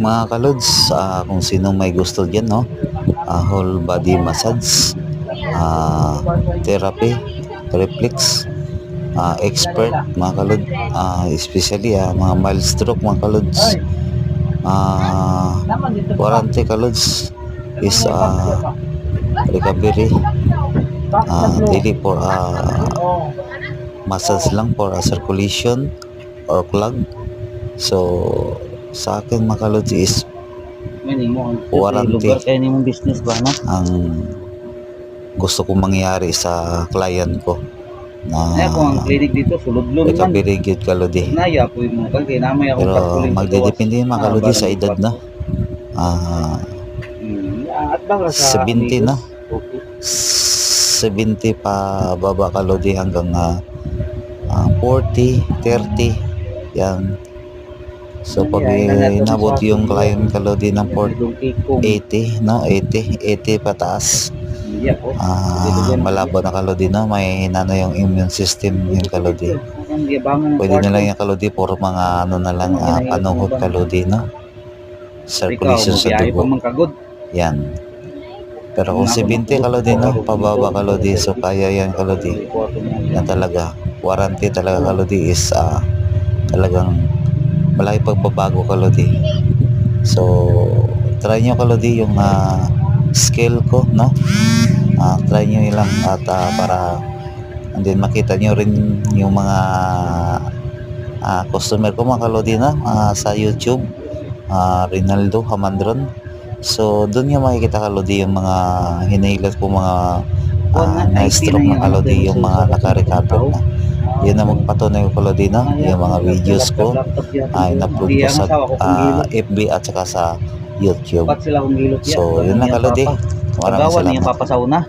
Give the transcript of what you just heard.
mga kalods, kung sino may gusto dyan, no? Whole body massage, therapy, reflex, expert, mga kalod, especially mga mild stroke, mga kalods. Warranty kalods is recovery, daily for massage lang for circulation or clog. So sa akin mga kalods is warranty business ba, no? ang gusto kong mangyari sa client ko na Kung ang clinic dito sulod-lon man. recovery good kalodi. Naya po yung mga kinamay ako Pero magdidepende yung mga kalodi sa edad, no? At baka sa 70 na, 70 pa baba kalodi hanggang 40, 30 yan. So pag inabot yung client kalodi ng 80, no? 80 pataas, malabo na kalodi, no? May hinano yung immune system yung kalodi. Pwede na lang yung kalodi for mga ano na lang, panuhod kalodi, no? Circulation sa dugo yan. Pero kung 70 kalodi, no? Pababa kalodi, so kaya yan kalodi na talaga. Warranty talaga kalodi is talagang malaki pagbabago kalodi. So try nyo kalodi yung skill ko, no? Try nyo lang at para and then makita nyo rin yung mga customer ko mga kalodi na sa YouTube, Rinaldo Hamandron. So doon nyo makikita kalodi yung mga hinihilat ko mga na-stroke na kalodi, yung mga naka-recover na. Yun na magpatunay ko kalodi, no? Yung mga videos ko in-upload ko sa FB at saka sa YouTube. So yun lang kalodi. Maraming salamat.